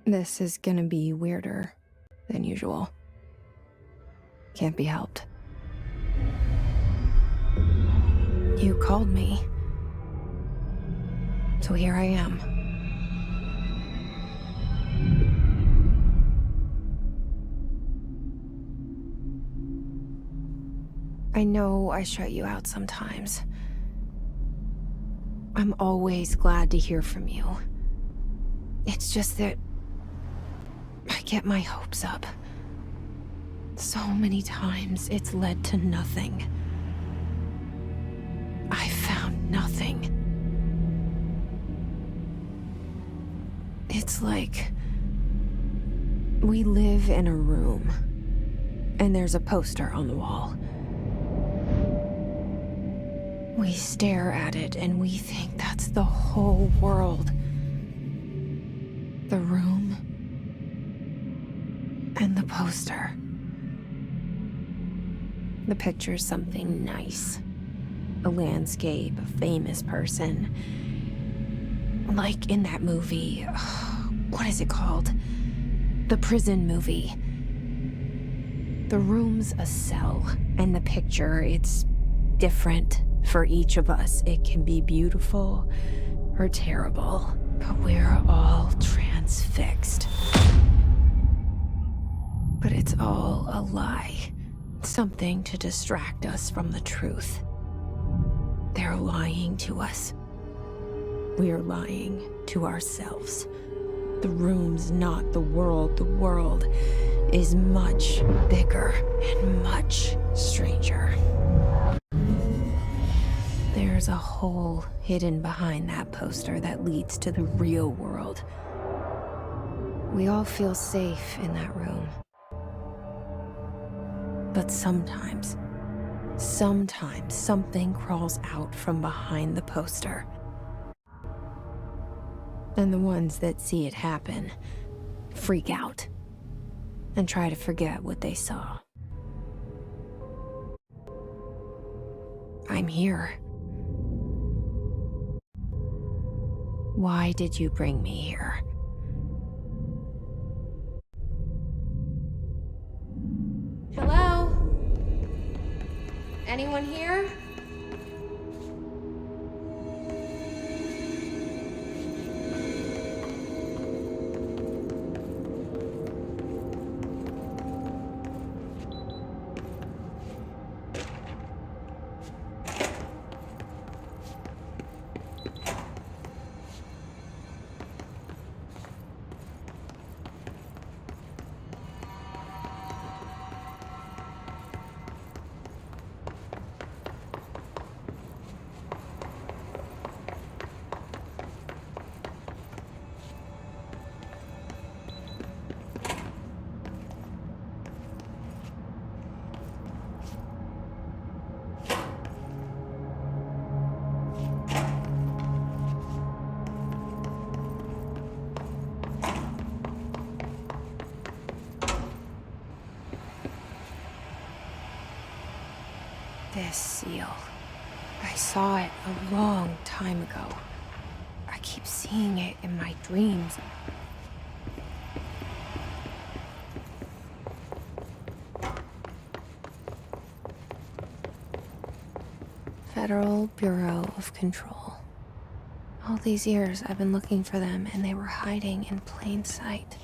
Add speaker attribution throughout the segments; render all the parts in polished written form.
Speaker 1: This is gonna be weirder than usual. Can't be helped. You called me. So here I am. I know I shut you out sometimes. I'm always glad to hear from you. It's just that I get my hopes up. So many times it's led to nothing. I found nothing. It's like we live in a room, and there's a poster on the wall. We stare at it and we think that's the whole world. The room and the poster. The picture's something nice. A landscape, a famous person. Like in that movie, what is it called? The prison movie. The room's a cell, and the picture, it's different for each of us. It can be beautiful or terrible, but we're all transfixed. But it's all a lie. Something to distract us from the truth. They're lying to us. We're lying to ourselves. The room's not the world. The world is much bigger and much stranger. There's a hole hidden behind that poster that leads to the real world. We all feel safe in that room. But sometimes something crawls out from behind the poster. And the ones that see it happen freak out and try to forget what they saw. I'm here. Why did you bring me here? Hello? Anyone here? This seal. I saw it a long time ago. I keep seeing it in my dreams. Federal Bureau of Control. All these years I've been looking for them, and they were hiding in plain sight.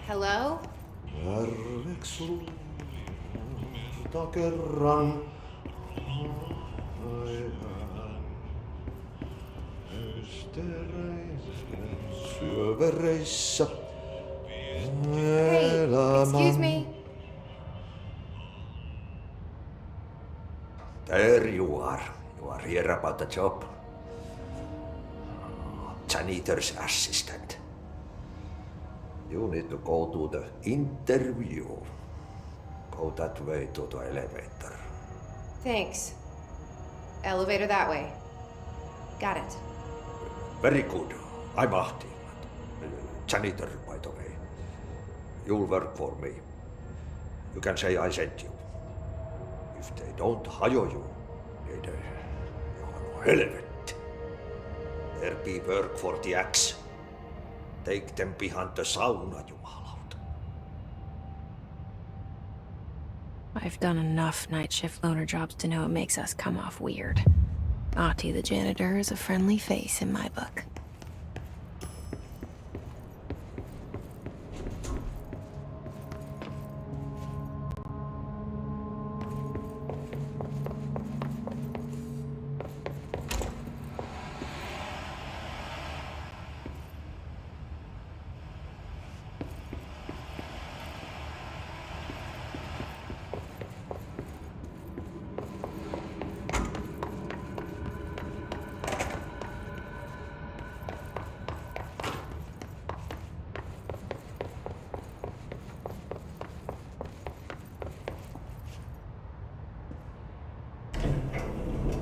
Speaker 1: Hello?
Speaker 2: Kerran syövereissä elämä
Speaker 1: Excuse me.
Speaker 2: There you are. You are here about the job. Janitor's assistant. You need to go to the interview. Go that way to the elevator.
Speaker 1: Thanks. Elevator that way. Got it.
Speaker 2: Very good. I'm Martti. Janitor, by the way. You'll work for me. You can say I sent you. If they don't hire you, then you're helvet. There be work for the axe. Take them behind the sauna, jumalauta.
Speaker 1: I've done enough night shift loner jobs to know it makes us come off weird. Ahti the janitor is a friendly face in my book.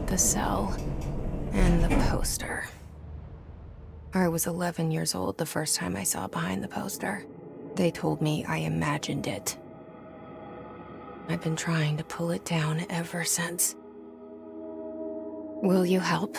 Speaker 1: The cell, and the poster. I was 11 years old the first time I saw behind the poster. They told me I imagined it. I've been trying to pull it down ever since. Will you help?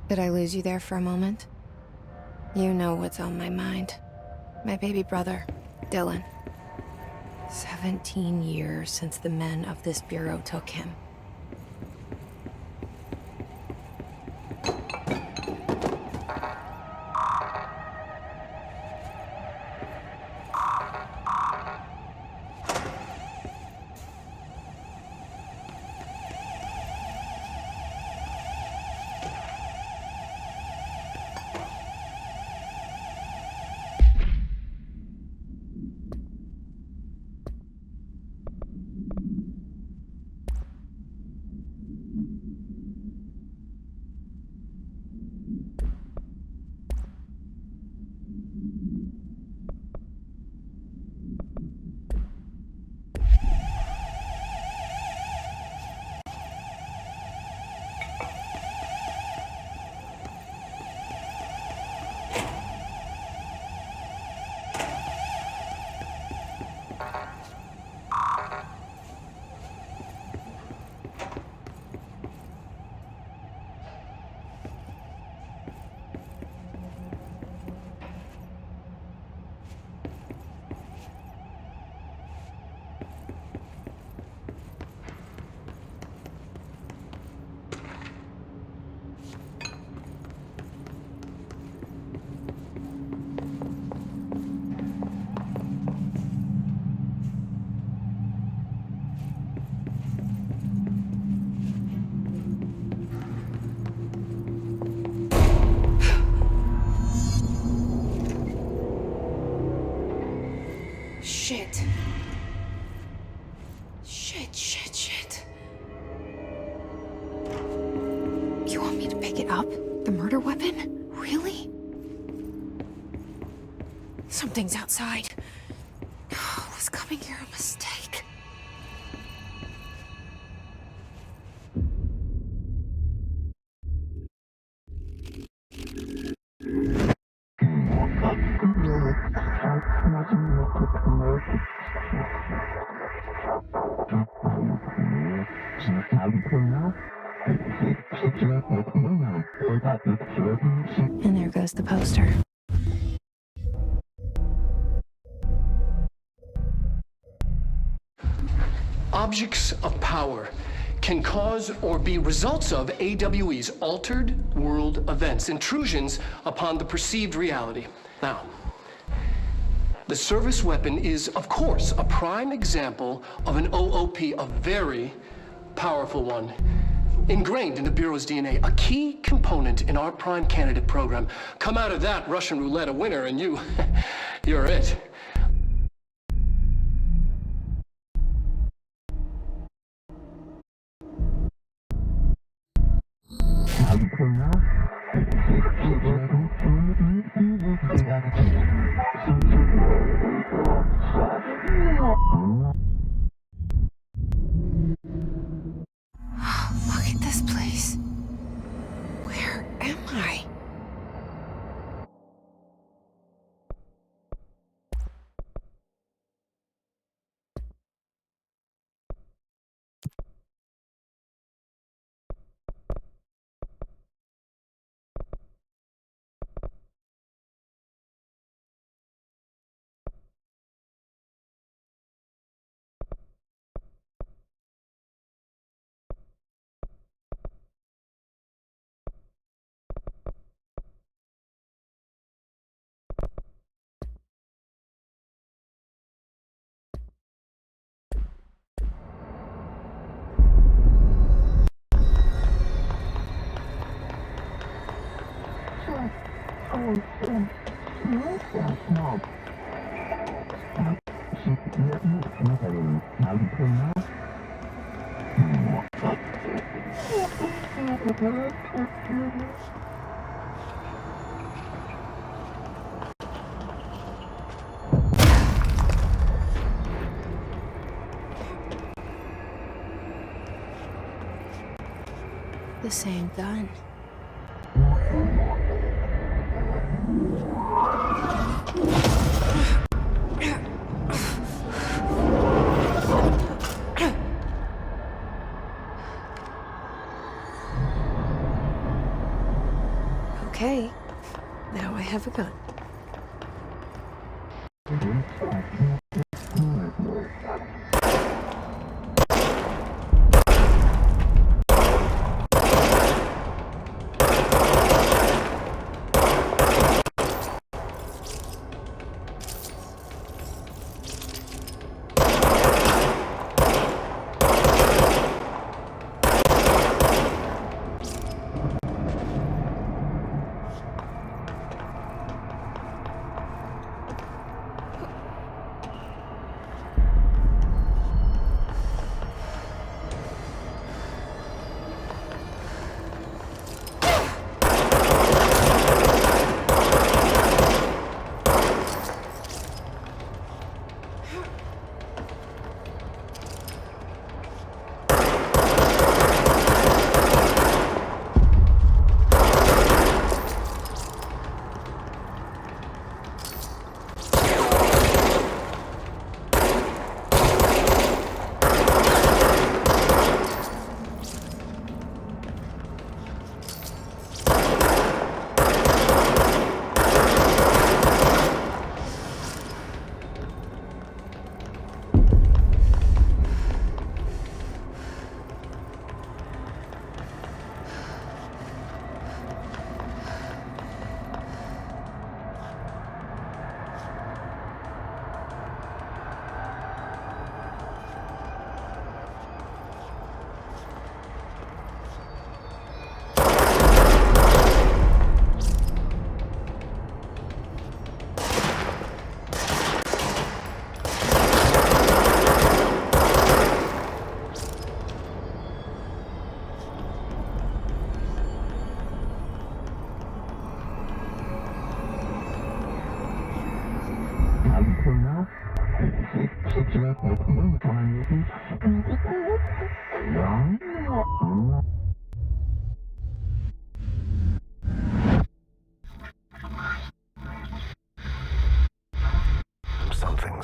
Speaker 1: Did I lose you there for a moment? You know what's on my mind. My baby brother, Dylan. 17 years since the men of this bureau took him. Shit. Shit. You want me to pick it up? The murder weapon? Really? Something's outside. Was coming here a mistake? And there goes the poster.
Speaker 3: Objects of power can cause or be results of AWE's altered world events, intrusions upon the perceived reality. Now, the service weapon is, of course, a prime example of an OOP, a very powerful one, ingrained in the Bureau's DNA, a key component in our prime candidate program. Come out of that Russian roulette a winner and you're it.
Speaker 1: Look at this place. Where am I? The same gun. Okay, now I have a gun.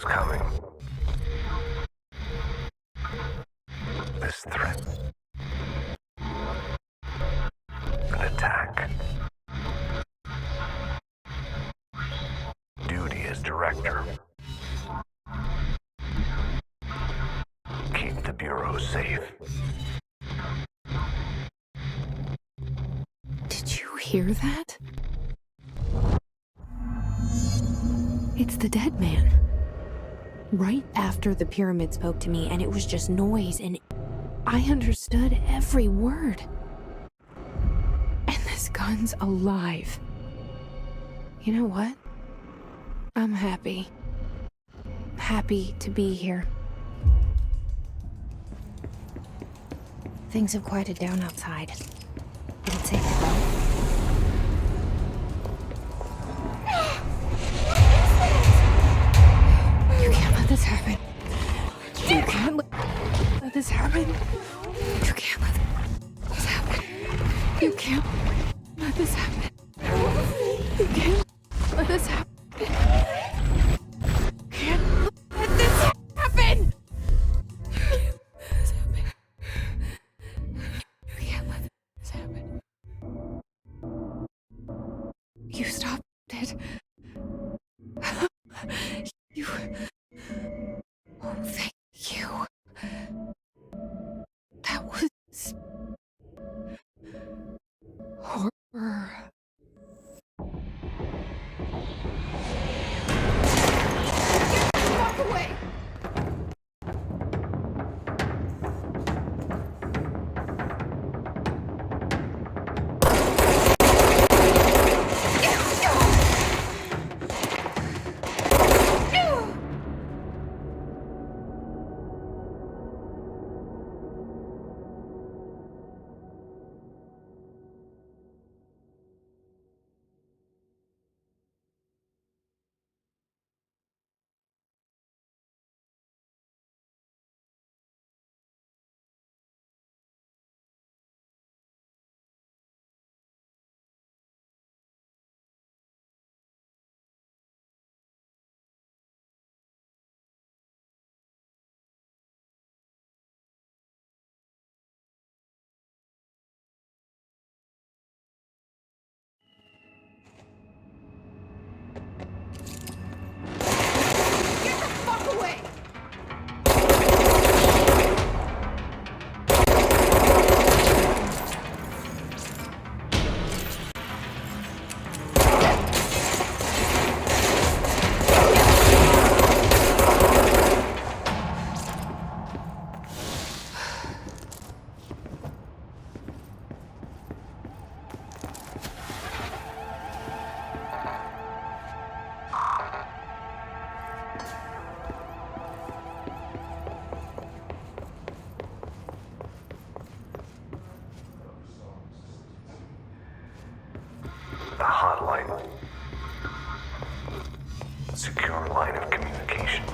Speaker 4: Something's coming. This threat. An attack. Duty as director. Keep the Bureau safe.
Speaker 1: Did you hear that? It's the dead man. Right after the pyramid spoke to me, and it was just noise, and I understood every word. And this gun's alive. You know what? I'm happy. Happy to be here. Things have quieted down outside. Is it safe to go? You can't let this happen. You can't let this happen. You can't let this happen. You can't let this happen. You can't let this happen. You can't let this happen. You can't let this happen. You stopped it. You... Oh, thank you. That was... horror. Walk away!
Speaker 4: The hotline. Secure line of communication.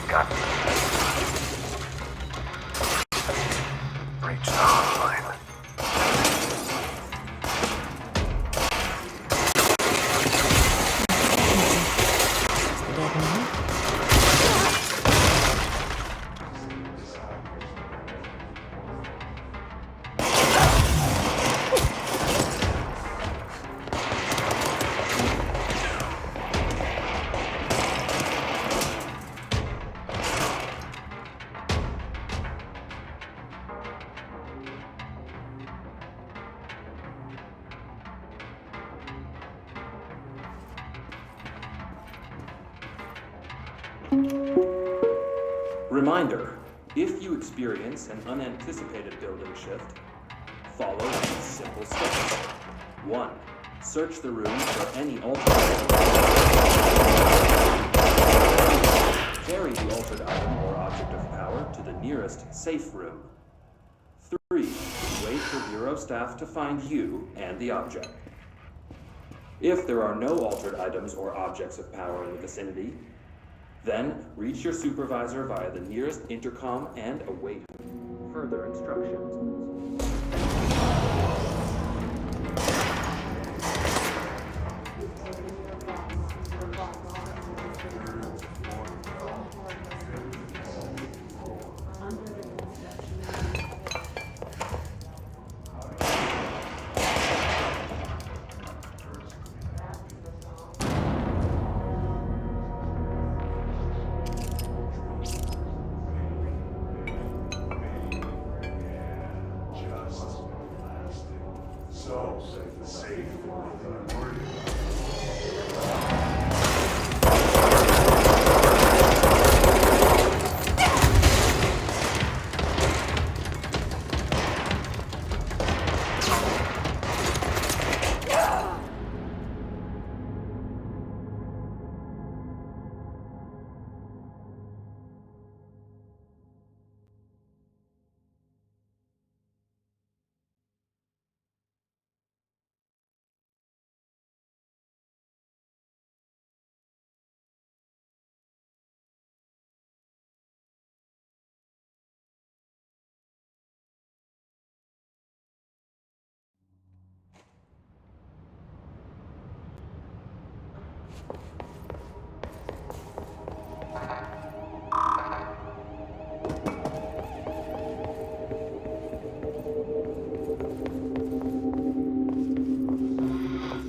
Speaker 4: Got it. Reach the hotline.
Speaker 5: Reminder, if you experience an unanticipated building shift, follow these simple steps. 1. Search the room for any altered item. Carry the altered item or object of power to the nearest safe room. 3. Wait for Bureau staff to find you and the object. If there are no altered items or objects of power in the vicinity, then reach your supervisor via the nearest intercom and await further instructions.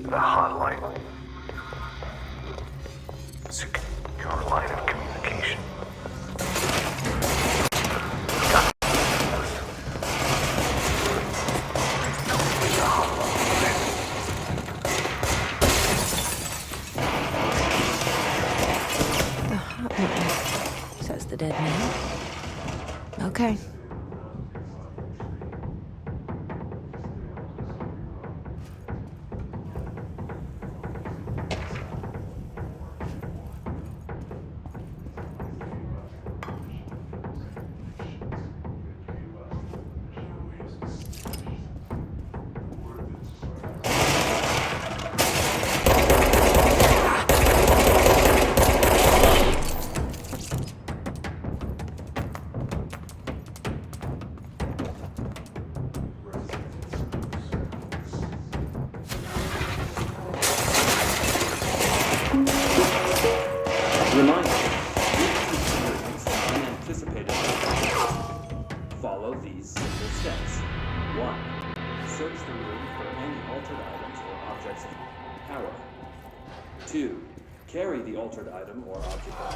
Speaker 4: The hotline. Secure line of communication.
Speaker 1: The hotline, says the dead man. Okay.
Speaker 5: Reminder, if you experience unanticipated events, follow these simple steps. 1. Search the room for any altered items or objects of power. 2. Carry the altered item or object of power.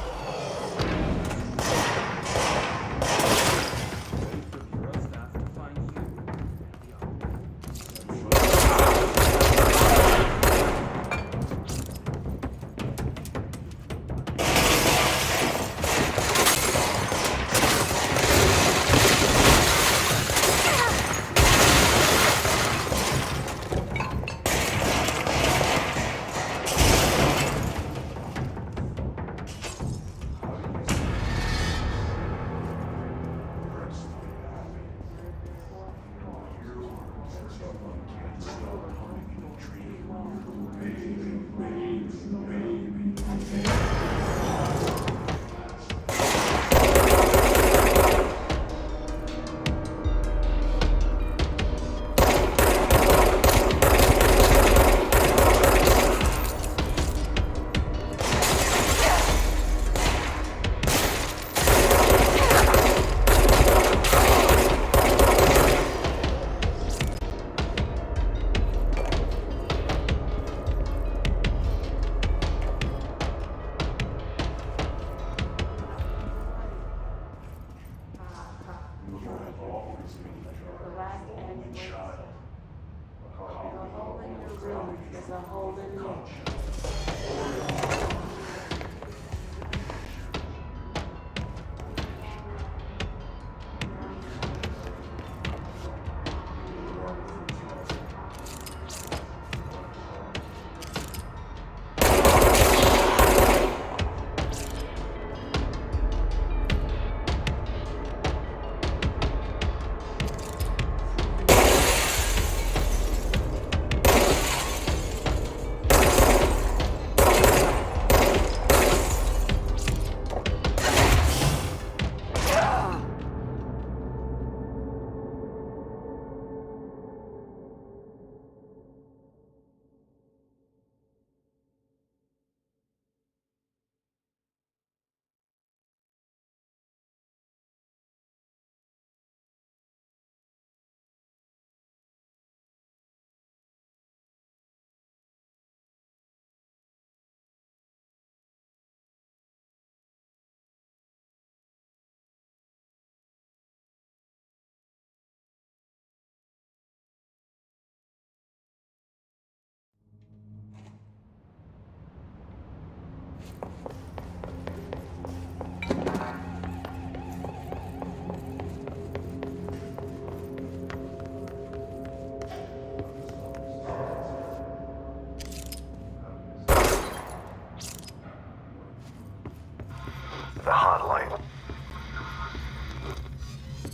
Speaker 5: Wait for Bureau staff to find you and the object.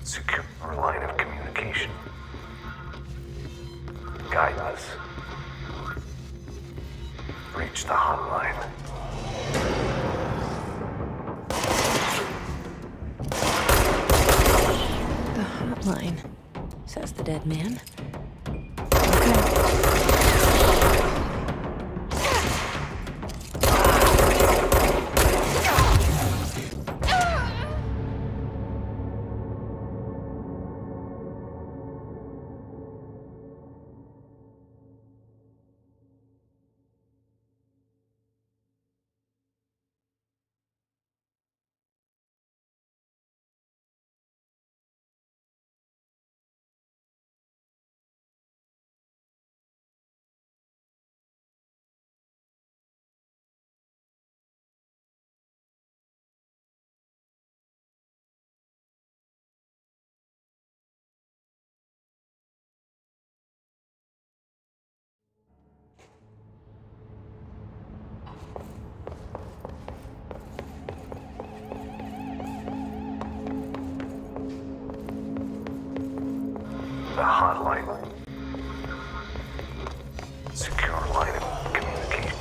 Speaker 4: Secure line of communication. Guidance. Reach the hotline.
Speaker 1: The hotline, says the dead man. Okay.
Speaker 4: The hotline. Secure line of communication.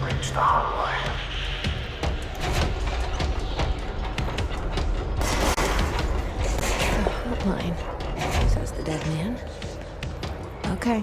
Speaker 4: Reach the hotline.
Speaker 1: The hotline, says the dead man. Okay.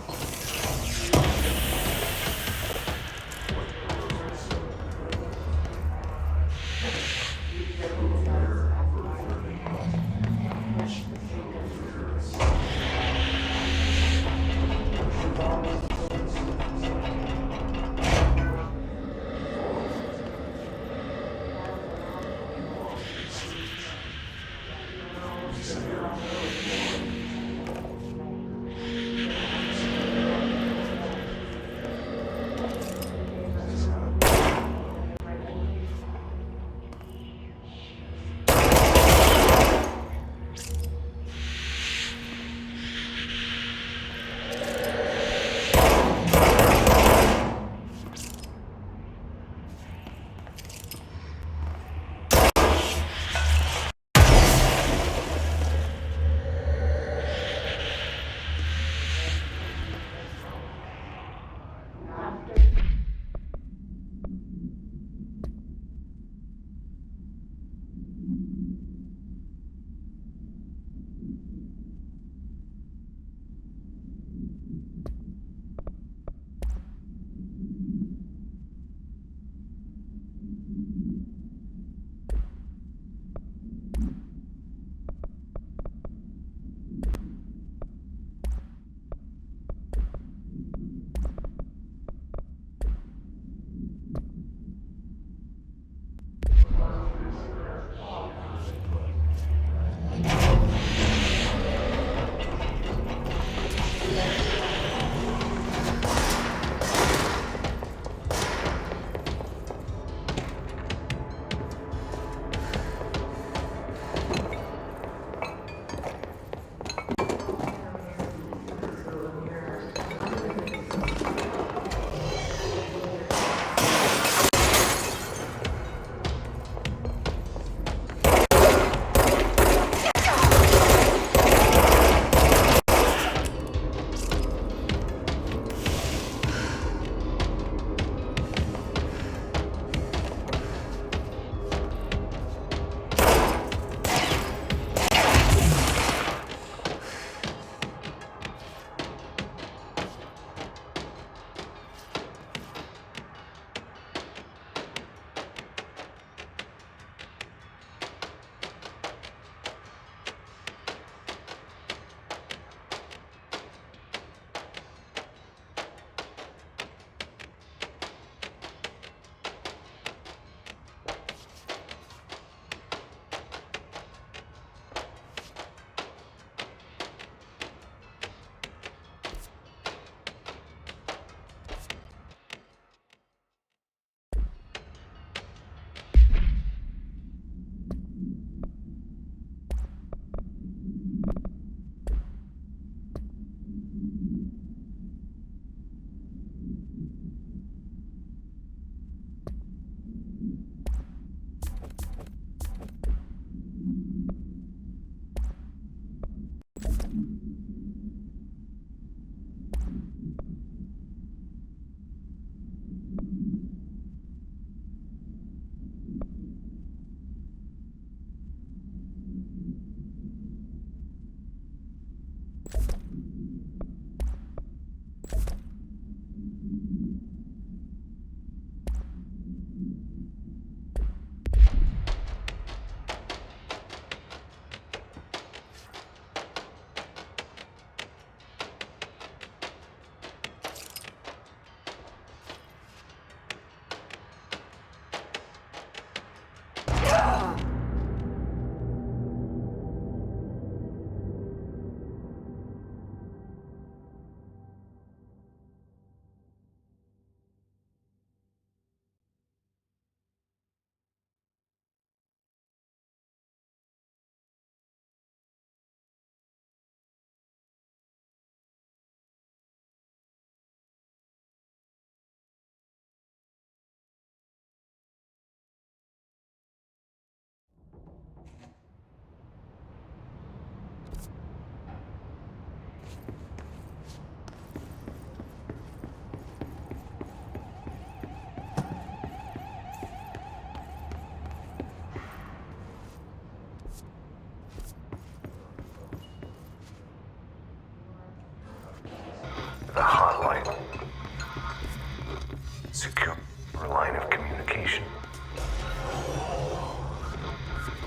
Speaker 4: secure line of communication.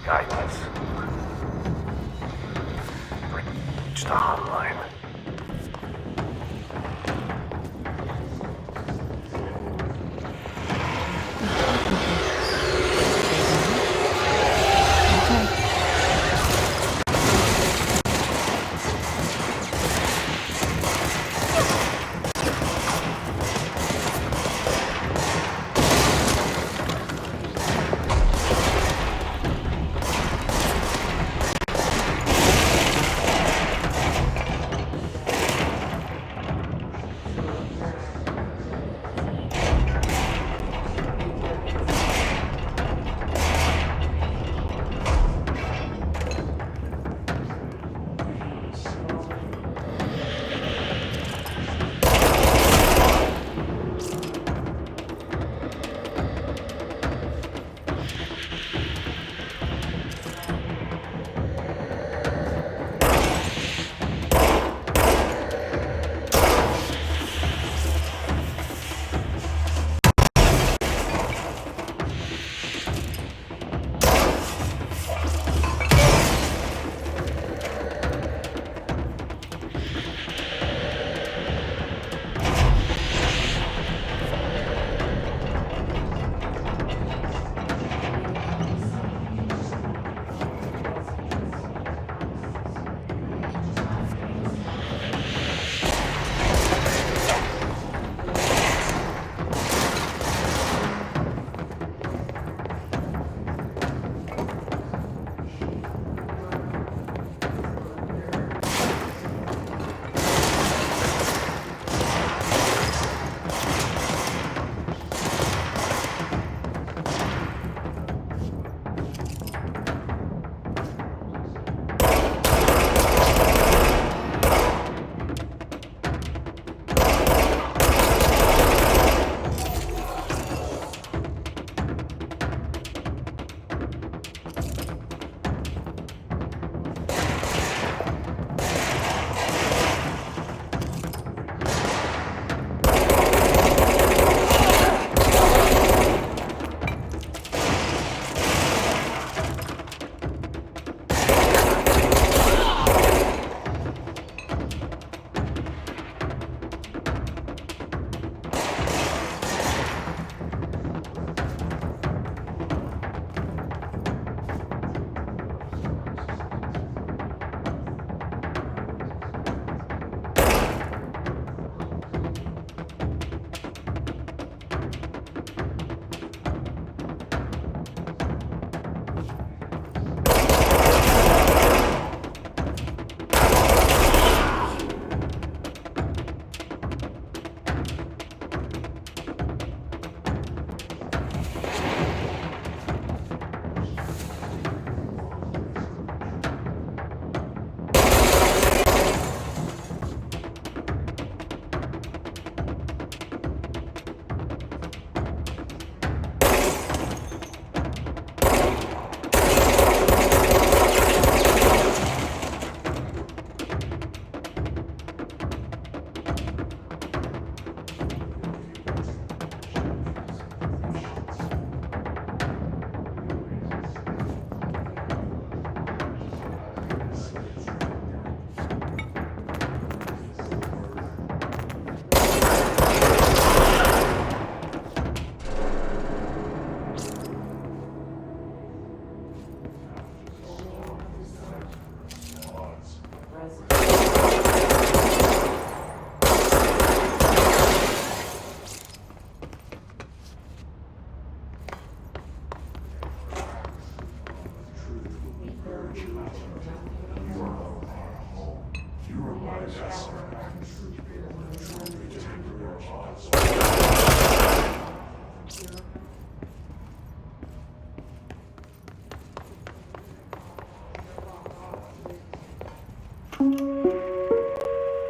Speaker 4: Guidance. Reach the hotline.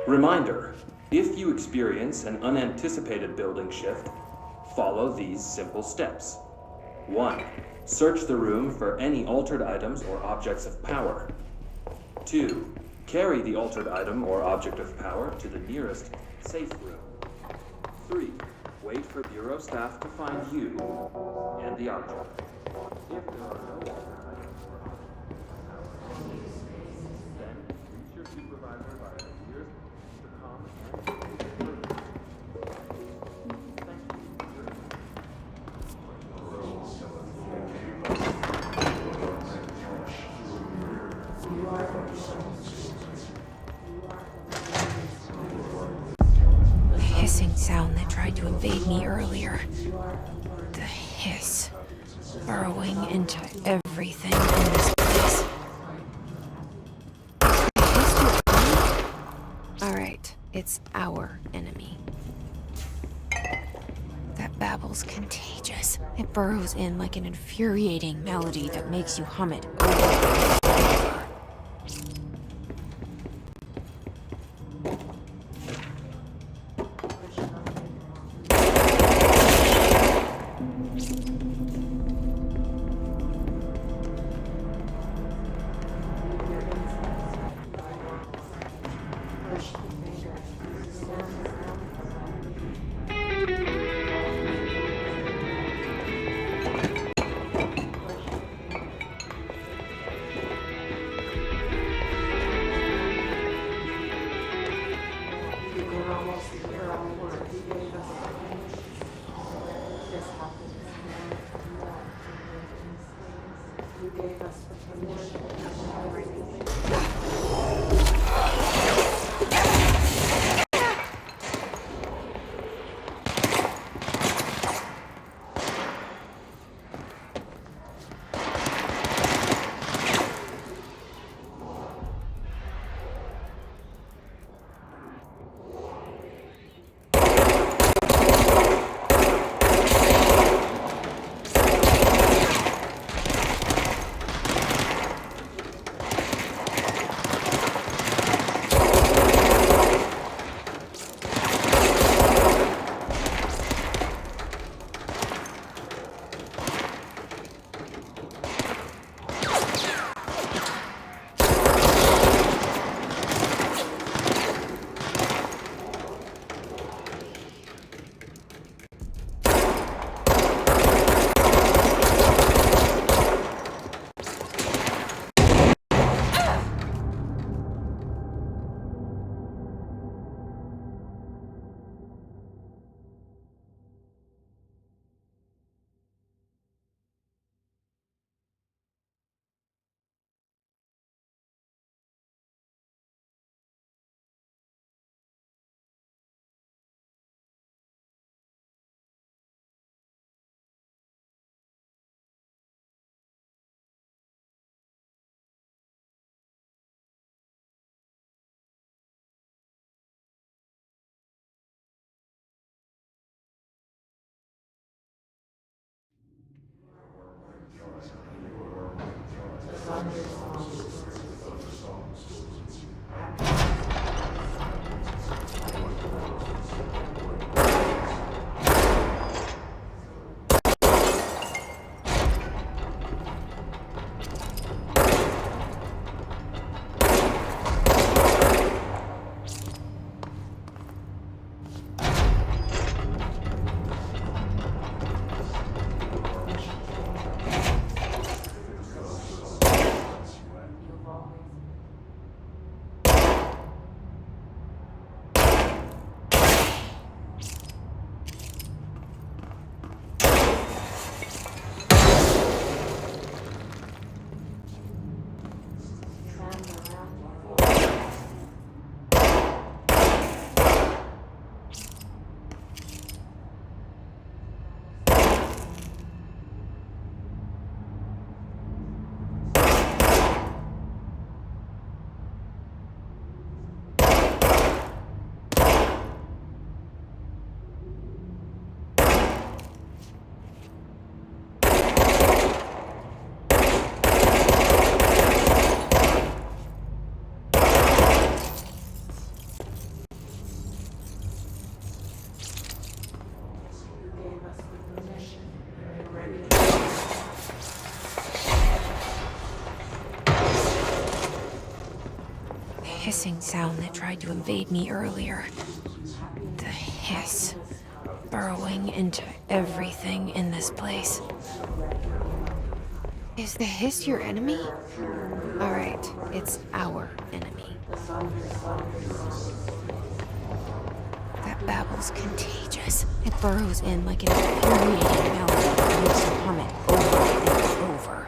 Speaker 5: Reminder, if you experience an unanticipated building shift, follow these simple steps. 1. Search the room for any altered items or objects of power. 2. Carry the altered item or object of power to the nearest safe room. 3. Wait for Bureau staff to find you and the object. If there are no altered items or objects, then reach your supervisor via the nearest intercom and thank
Speaker 1: The hissing sound that tried to invade me earlier. The hiss, burrowing into everything in this place. Alright, it's our enemy. That babble's contagious. It burrows in like an infuriating melody that makes you hum it over and over. Hissing sound that tried to invade me earlier. The hiss, burrowing into everything in this place. Is the hiss your enemy? Alright, it's our enemy. That babble's contagious. It burrows in like an infuriating melody that makes you hum it over and over.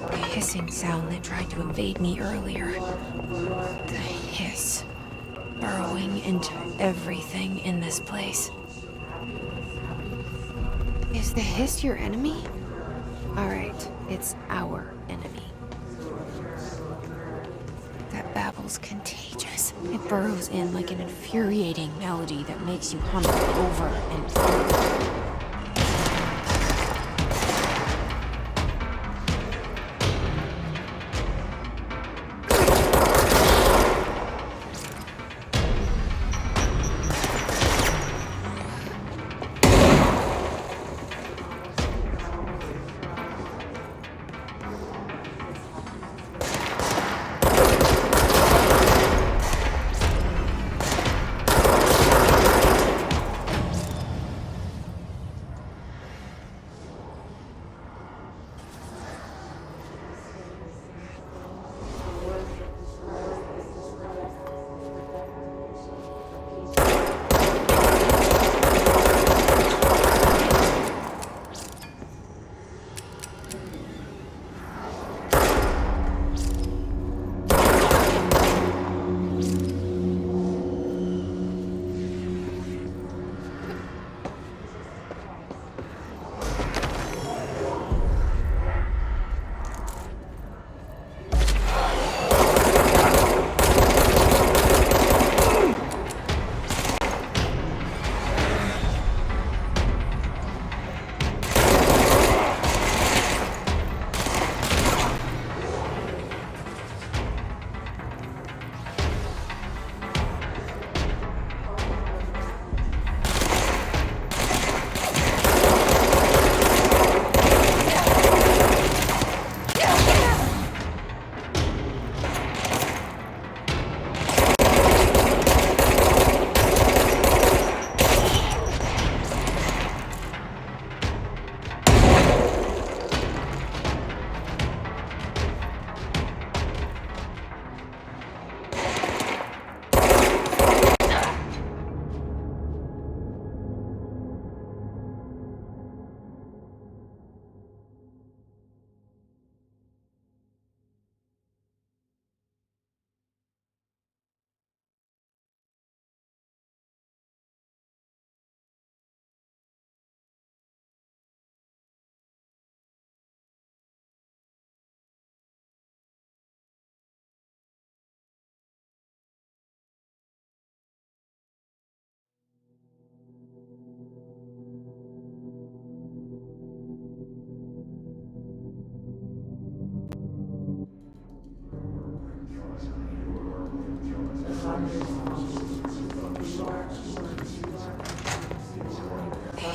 Speaker 1: The hissing sound that tried to invade me earlier. The hiss. Burrowing into everything in this place. Is the hiss your enemy? Alright, it's our enemy. That babble's contagious. It burrows in like an infuriating melody that makes you hum it over and over.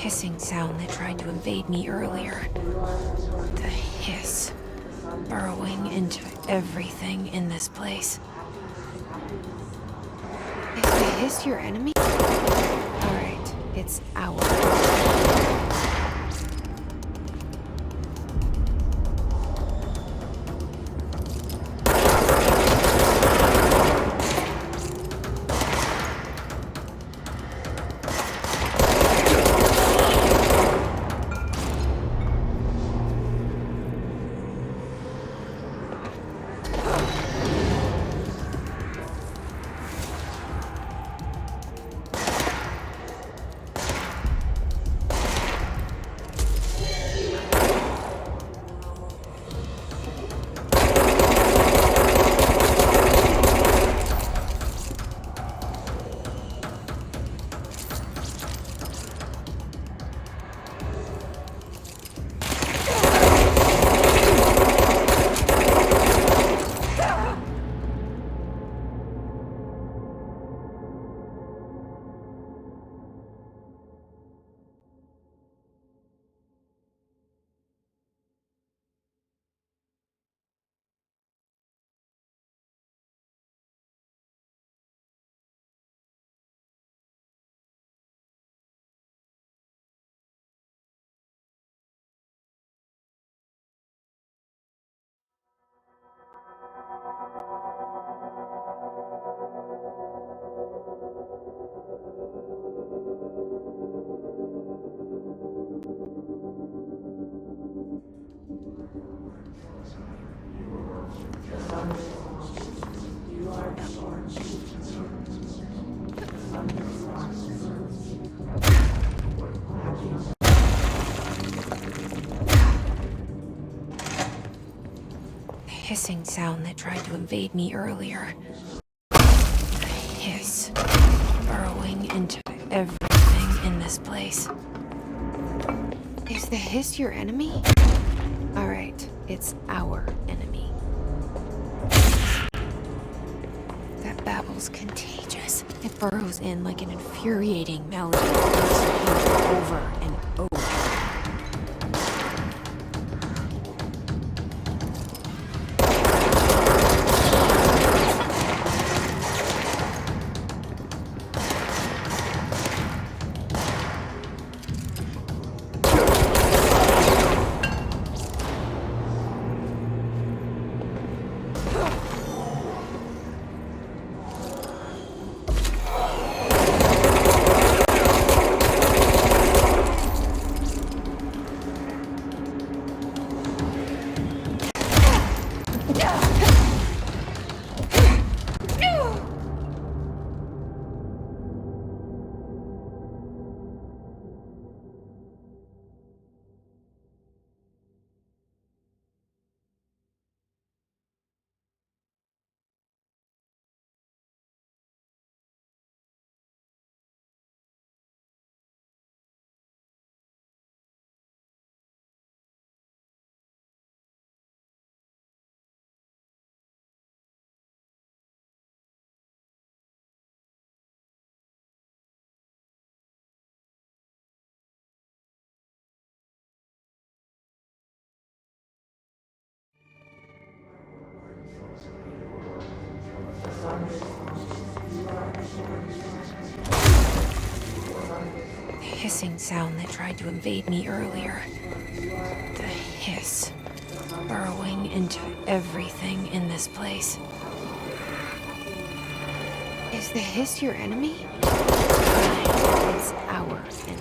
Speaker 1: hissing sound that tried to invade me earlier. The hiss, burrowing into everything in this place. Is the hiss your enemy? Alright, it's our enemy. Hissing sound that tried to invade me earlier. The hiss, burrowing into everything in this place. Is the hiss your enemy? Alright, it's our enemy. That babble's contagious. It burrows in like an infuriating melody over and over. The hissing sound that tried to invade me earlier. The hiss, burrowing into everything in this place. Is the hiss your enemy? It's our enemy.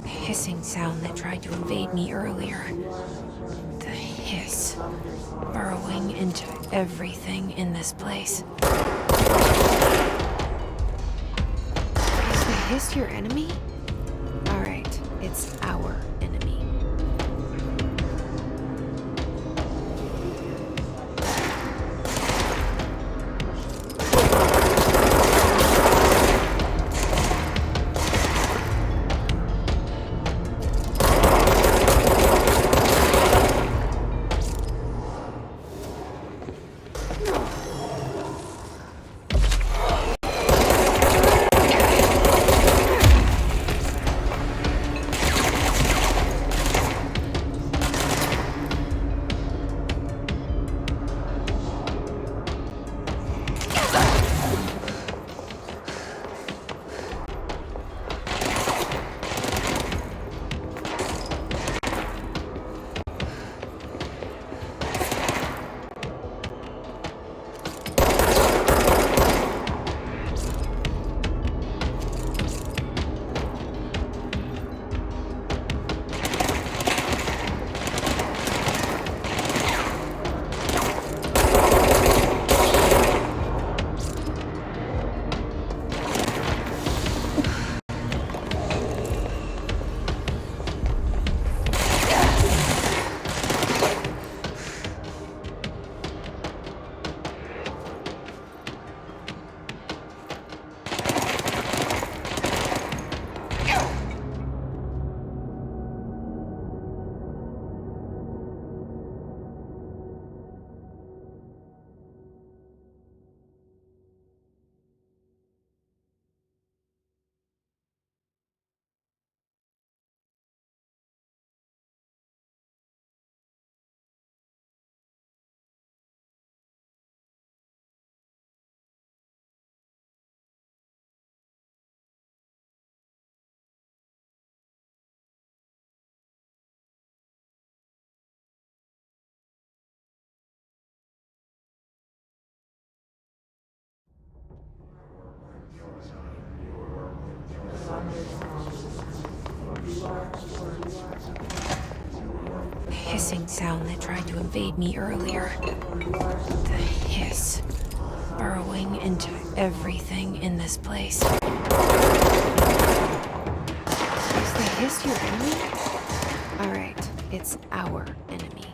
Speaker 1: The hissing sound that tried to invade me earlier. The hiss, burrowing into everything in this place. Is the hiss your enemy? Alright, it's our enemy. The hissing sound that tried to invade me earlier. The hiss, burrowing into everything in this place. Is the hiss your enemy? Alright, it's our enemy.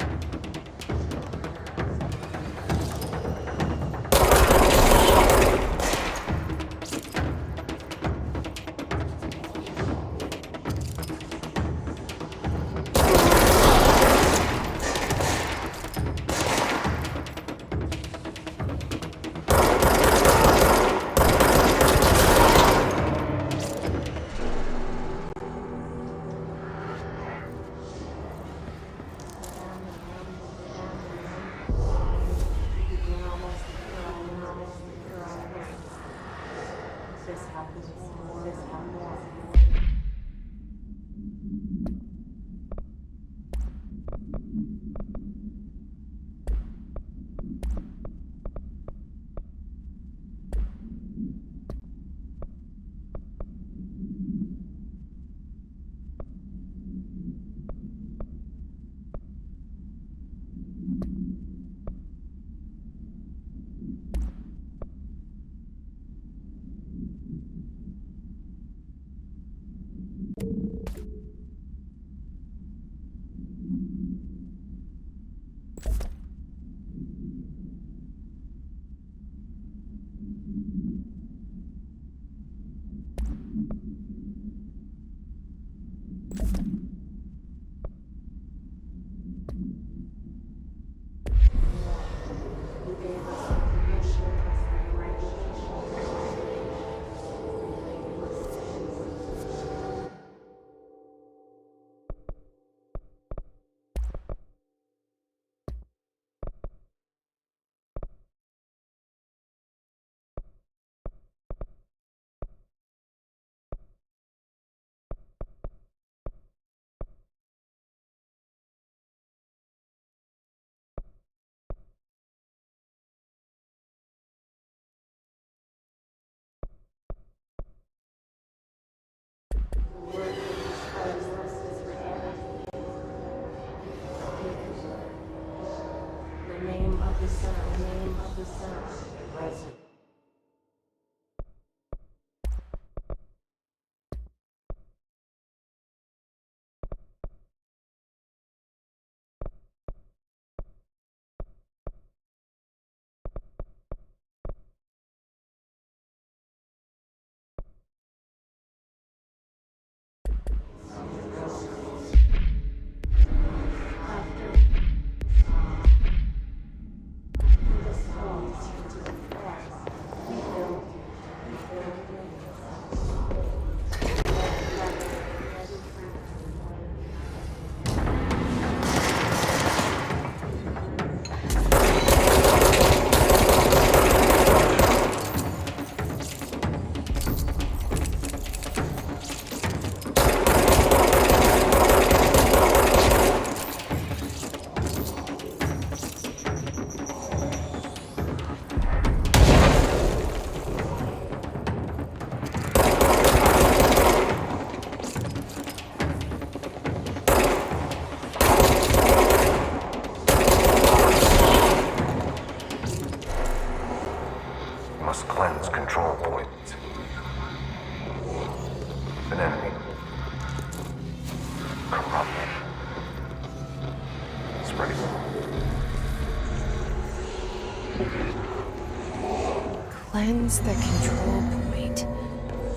Speaker 1: Cleanse the control point.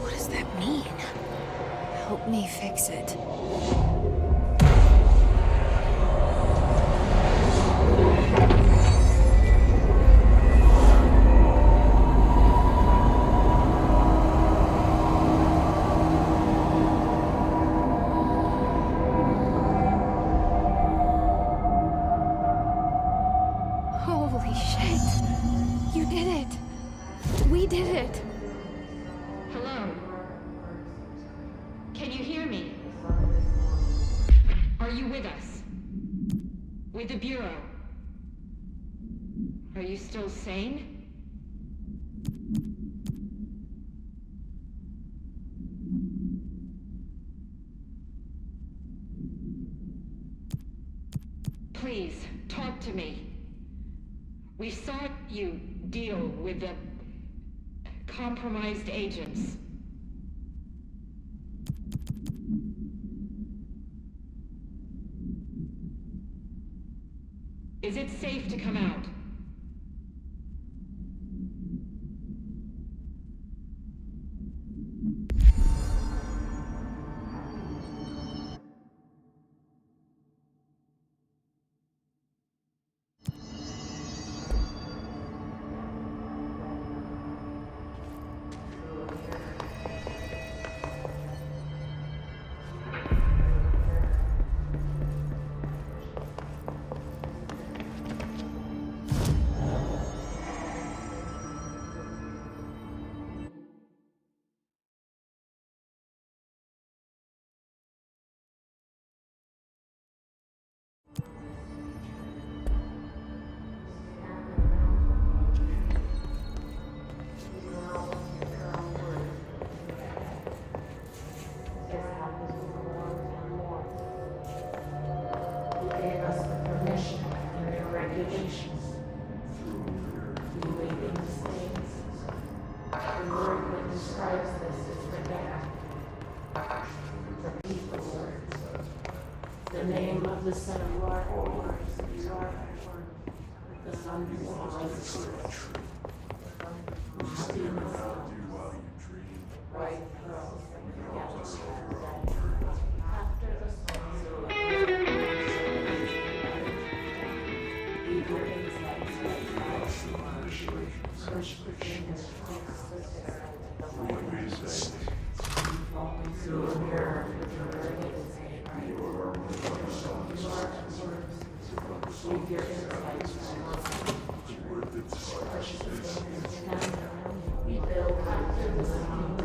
Speaker 1: What does that mean? Help me fix it. Holy shit! You did it! We did it!
Speaker 6: Hello? Can you hear me? Are you with us? With the Bureau? Are you still sane? Please, talk to me. We saw you deal with the compromised agents. Is it safe to come out?
Speaker 7: The name of the Son of Lord, the Son of Lord, white pearls, after the song, eager insights, through a mirror, with your insights, we build after the song.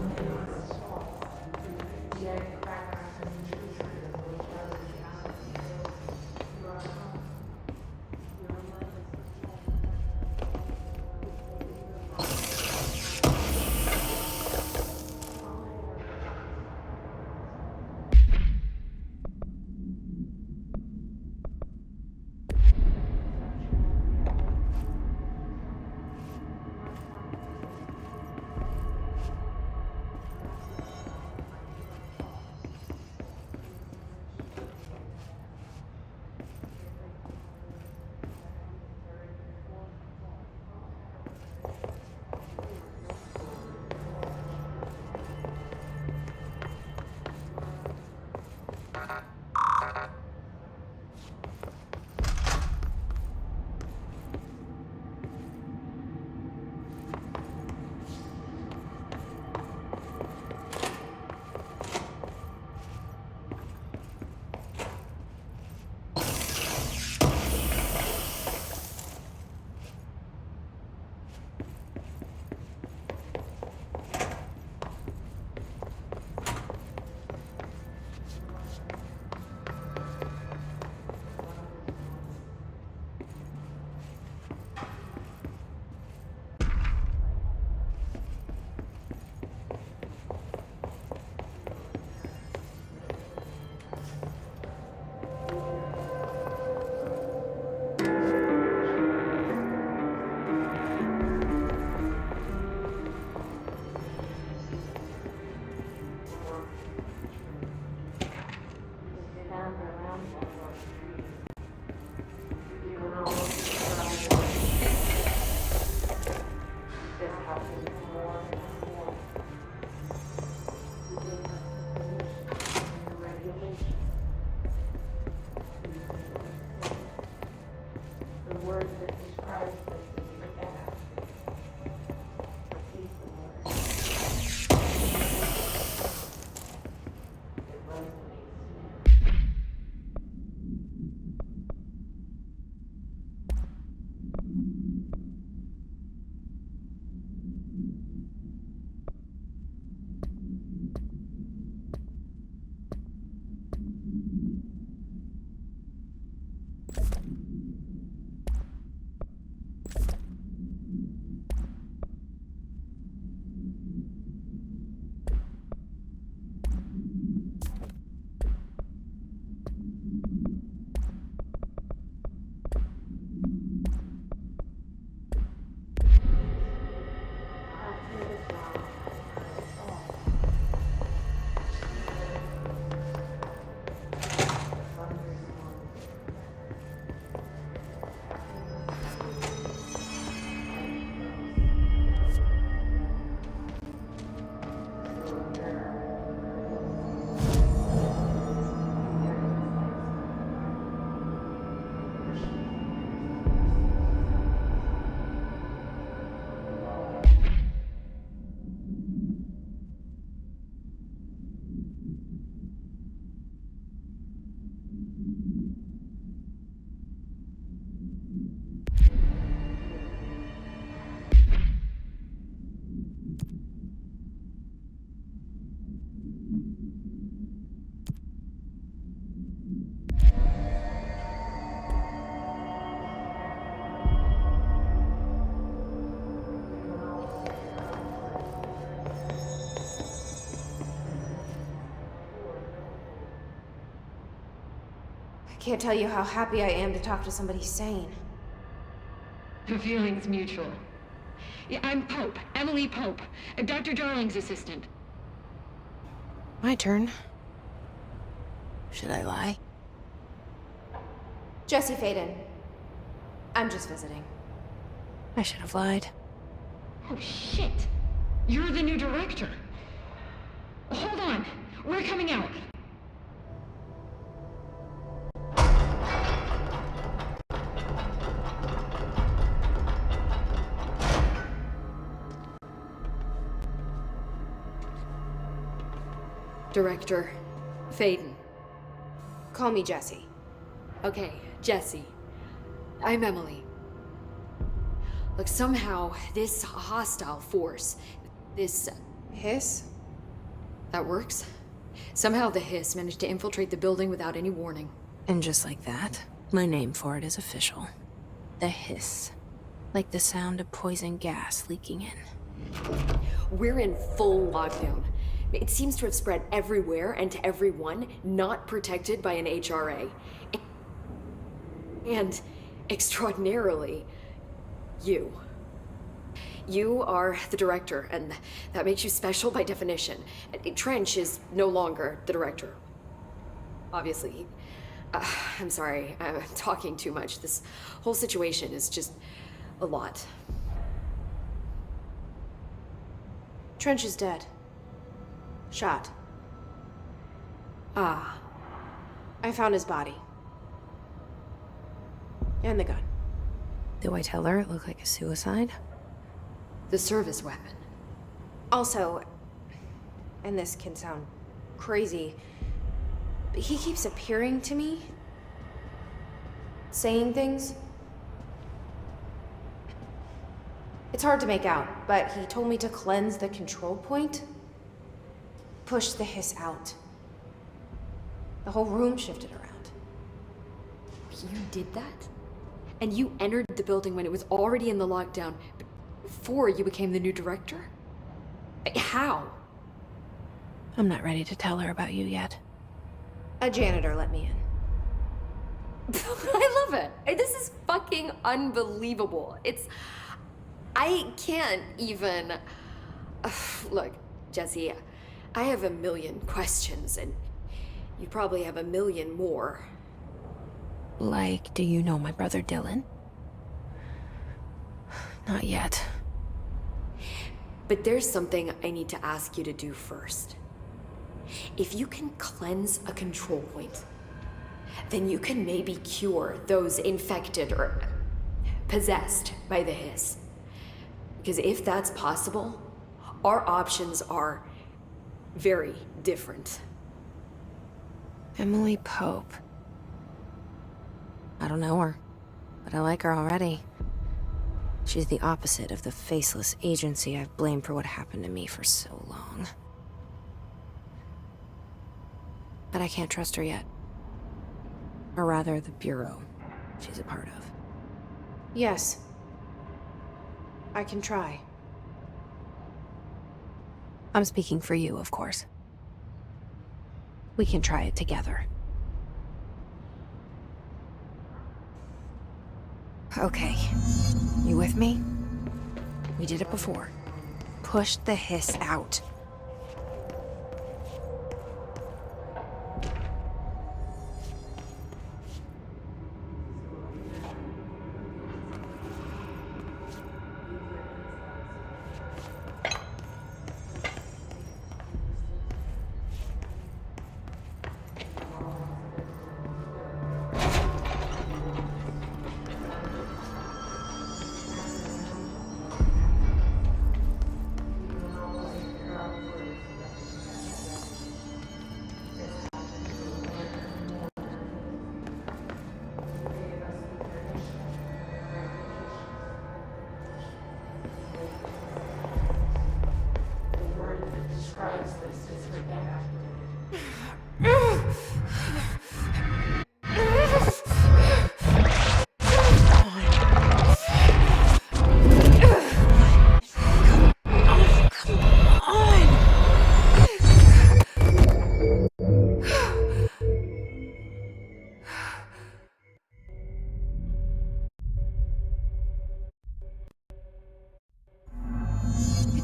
Speaker 1: I can't tell you how happy I am to talk to somebody sane.
Speaker 6: The feeling's mutual. Yeah, I'm Pope, Emily Pope, Dr. Darling's assistant.
Speaker 1: My turn. Should I lie? Jesse Faden. I'm just visiting. I should have lied.
Speaker 6: Oh, shit! You're the new director. Hold on, we're coming out.
Speaker 8: Director Faden.
Speaker 1: Call me Jesse.
Speaker 8: Okay, Jesse. I'm Emily. Look, somehow this hostile force, this...
Speaker 1: Hiss?
Speaker 8: That works? Somehow the hiss managed to infiltrate the building without any warning.
Speaker 1: And just like that, my name for it is official. The hiss. Like the sound of poison gas leaking in.
Speaker 8: We're in full lockdown. It seems to have spread everywhere and to everyone not protected by an HRA. And, extraordinarily, you. You are the director, and that makes you special by definition. Trench is no longer the director. Obviously. I'm sorry, I'm talking too much. This whole situation is just a lot.
Speaker 1: Trench is dead. Shot.
Speaker 8: Ah.
Speaker 1: I found his body. And the gun. Do I tell her it looked like a suicide?
Speaker 8: The service weapon.
Speaker 1: Also, and this can sound crazy, but he keeps appearing to me. Saying things. It's hard to make out, but he told me to cleanse the control point. Push the hiss out. The whole room shifted around.
Speaker 8: You did that? And you entered the building when it was already in the lockdown, before you became the new director? How?
Speaker 1: I'm not ready to tell her about you yet. A janitor let me in.
Speaker 8: I love it. This is fucking unbelievable. I can't even... Look, Jesse, I have a million questions, and you probably have a million more.
Speaker 1: Like, do you know my brother Dylan? Not yet.
Speaker 8: But there's something I need to ask you to do first. If you can cleanse a control point, then you can maybe cure those infected or possessed by the hiss. Because if that's possible, our options are very different.
Speaker 1: Emily Pope. I don't know her, but I like her already. She's the opposite of the faceless agency I've blamed for what happened to me for so long. But I can't trust her yet. Or rather, the Bureau she's a part of. Yes. I can try. I'm speaking for you, of course. We can try it together. Okay. You with me? We did it before. Push the hiss out.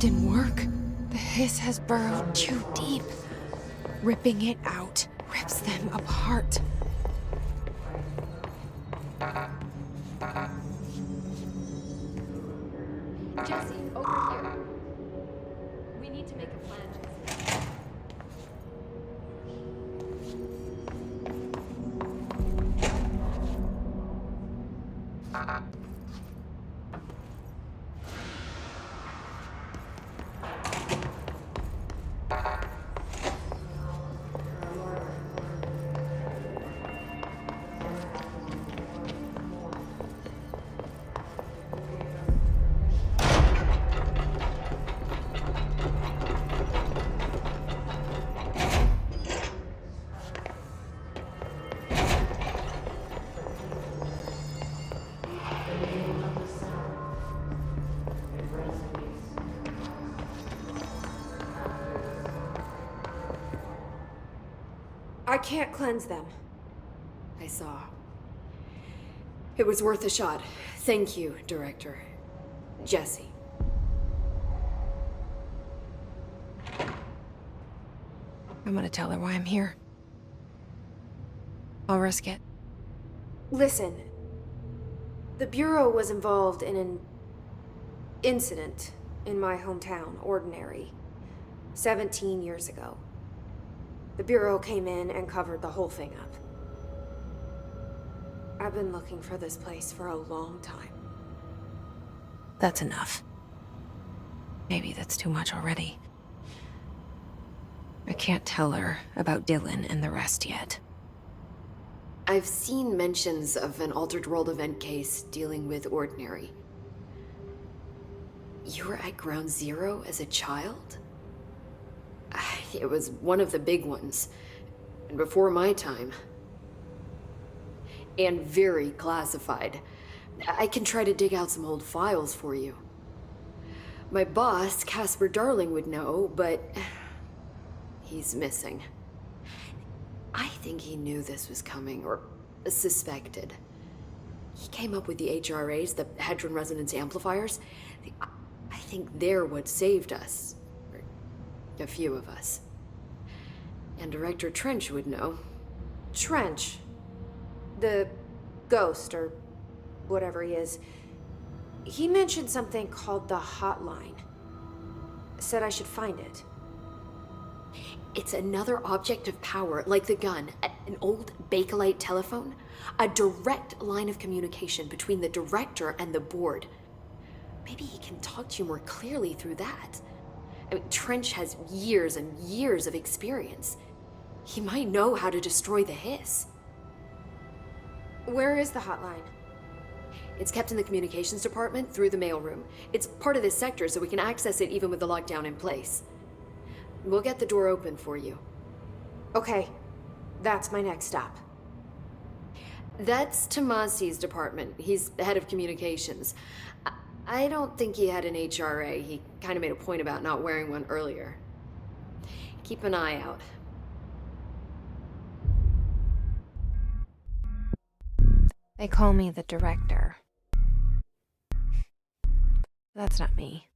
Speaker 1: didn't work. The hiss has burrowed too deep. Ripping it out rips them apart.
Speaker 8: Jesse, over here. We need to make a plan, Jesse.
Speaker 1: I can't cleanse them.
Speaker 8: I saw. It was worth a shot. Thank you, Director. Jesse.
Speaker 1: I'm gonna tell her why I'm here. I'll risk it. Listen. The Bureau was involved in an incident in my hometown, Ordinary, 17 years ago. The Bureau came in and covered the whole thing up. I've been looking for this place for a long time. That's enough. Maybe that's too much already. I can't tell her about Dylan and the rest yet.
Speaker 8: I've seen mentions of an Altered World event case dealing with Ordinary. You were at Ground Zero as a child? It was one of the big ones. And before my time. And very classified. I can try to dig out some old files for you. My boss, Casper Darling, would know, but he's missing. I think he knew this was coming, or suspected. He came up with the HRAs, the Hadron Resonance Amplifiers. I think they're what saved us. Or a few of us. And Director Trench would know.
Speaker 1: Trench. The ghost, or whatever he is. He mentioned something called the Hotline. Said I should find it.
Speaker 8: It's another object of power, like the gun, an old Bakelite telephone, a direct line of communication between the director and the board. Maybe he can talk to you more clearly through that. I mean, Trench has years and years of experience. He might know how to destroy the hiss.
Speaker 1: Where is the hotline?
Speaker 8: It's kept in the communications department through the mailroom. It's part of this sector, so we can access it even with the lockdown in place. We'll get the door open for you.
Speaker 1: Okay, that's my next stop.
Speaker 8: That's Tomasi's department. He's the head of communications. I don't think he had an HRA. He kind of made a point about not wearing one earlier. Keep an eye out.
Speaker 1: They call me the director. That's not me.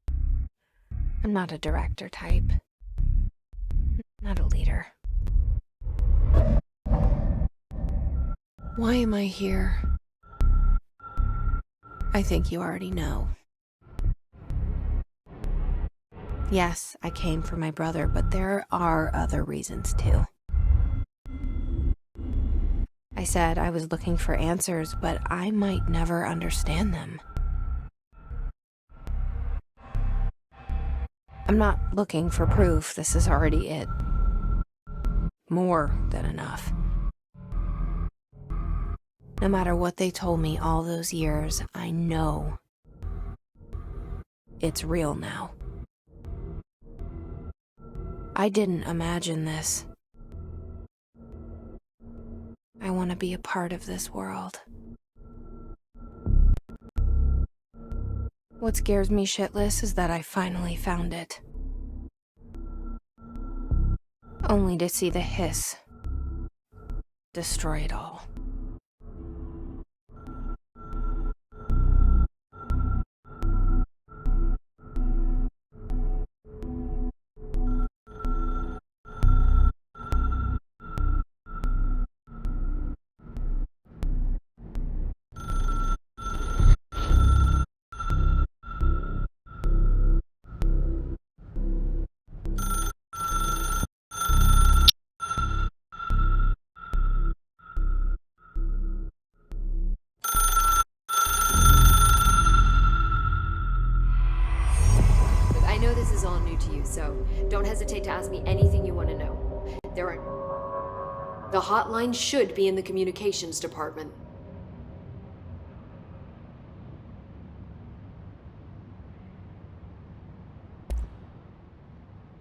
Speaker 1: I'm not a director type. Not a leader. Why am I here? I think you already know. Yes, I came for my brother, but there are other reasons too. I said I was looking for answers, but I might never understand them. I'm not looking for proof. This is already it. More than enough. No matter what they told me all those years, I know it's real now. I didn't imagine this. I want to be a part of this world. What scares me shitless is that I finally found it. Only to see the hiss destroy it all.
Speaker 8: so don't hesitate to ask me anything you want to know. The hotline should be in the communications department.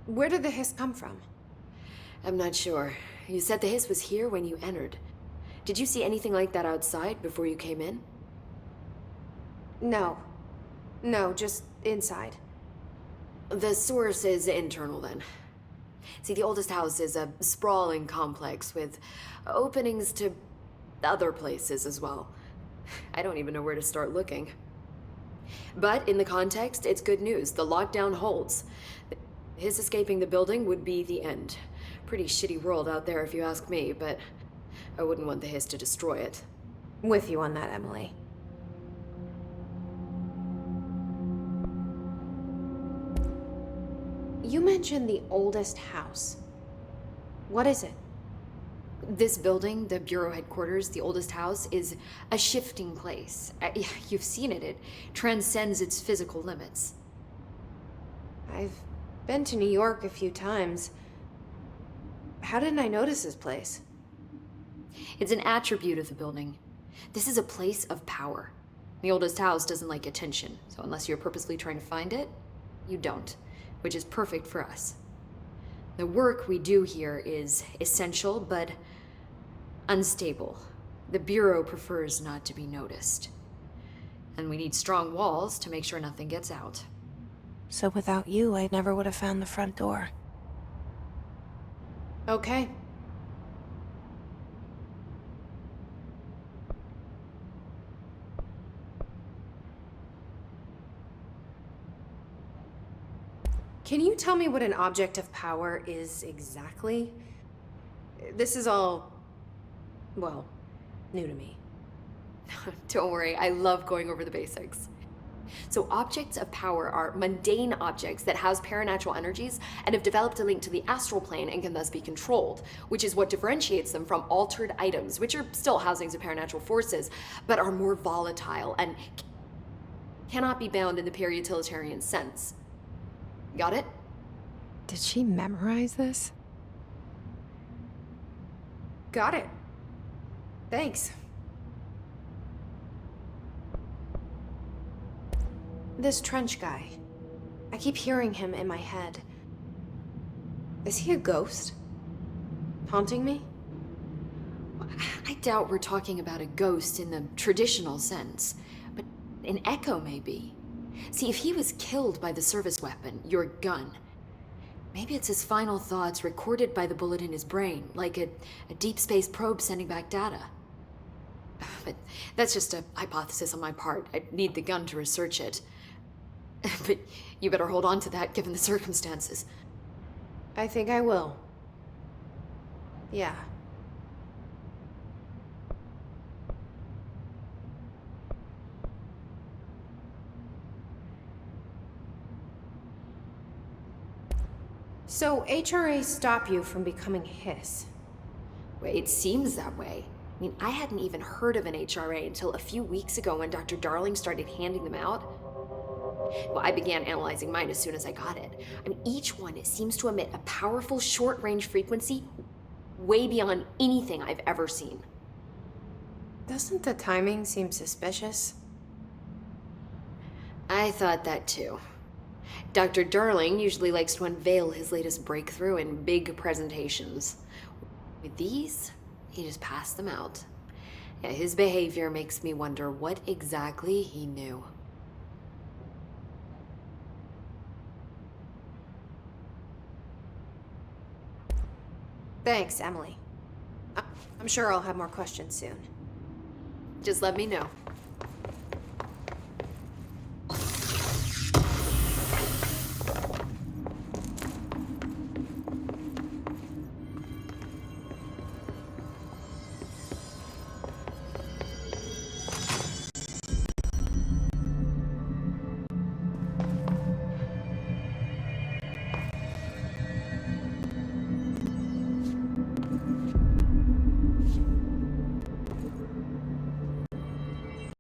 Speaker 1: Where did the hiss come from?
Speaker 8: I'm not sure. You said the hiss was here when you entered. Did you see anything like that outside before you came in?
Speaker 1: No. No, just inside.
Speaker 8: The source is internal, then. See, the oldest house is a sprawling complex with openings to other places as well. I don't even know where to start looking. But in the context, it's good news. The lockdown holds. His escaping the building would be the end. Pretty shitty world out there if you ask me, but I wouldn't want the hiss to destroy it.
Speaker 1: With you on that, Emily. You mentioned the oldest house. What is it?
Speaker 8: This building, the Bureau headquarters, the oldest house, is a shifting place. You've seen it. It transcends its physical limits.
Speaker 1: I've been to New York a few times. How didn't I notice this place?
Speaker 8: It's an attribute of the building. This is a place of power. The oldest house doesn't like attention, so unless you're purposely trying to find it, you don't, which is perfect for us. The work we do here is essential, but unstable. The Bureau prefers not to be noticed. And we need strong walls to make sure nothing gets out.
Speaker 1: So without you, I never would have found the front door. Okay. Can you tell me what an object of power is exactly? This is all, well, new to me.
Speaker 8: Don't worry, I love going over the basics. So objects of power are mundane objects that house paranatural energies and have developed a link to the astral plane and can thus be controlled, which is what differentiates them from altered items, which are still housings of paranatural forces, but are more volatile and cannot be bound in the pure utilitarian sense. Got it?
Speaker 1: Did she memorize this? Got it. Thanks. This Trench guy. I keep hearing him in my head. Is he a ghost? Haunting me?
Speaker 8: I doubt we're talking about a ghost in the traditional sense, but an echo maybe. See, if he was killed by the service weapon, your gun, maybe it's his final thoughts recorded by the bullet in his brain, like a deep space probe sending back data. But that's just a hypothesis on my part. I'd need the gun to research it. But you better hold on to that given the circumstances.
Speaker 1: I think I will. Yeah. So HRA stop you from becoming Hiss?
Speaker 8: Well, it seems that way. I mean, I hadn't even heard of an HRA until a few weeks ago when Dr. Darling started handing them out. Well, I began analyzing mine as soon as I got it. I mean, each one seems to emit a powerful short-range frequency way beyond anything I've ever seen.
Speaker 1: Doesn't the timing seem suspicious?
Speaker 8: I thought that too. Dr. Darling usually likes to unveil his latest breakthrough in big presentations. With these, he just passed them out. Yeah, his behavior makes me wonder what exactly he knew.
Speaker 1: Thanks, Emily. I'm sure I'll have more questions soon.
Speaker 8: Just let me know.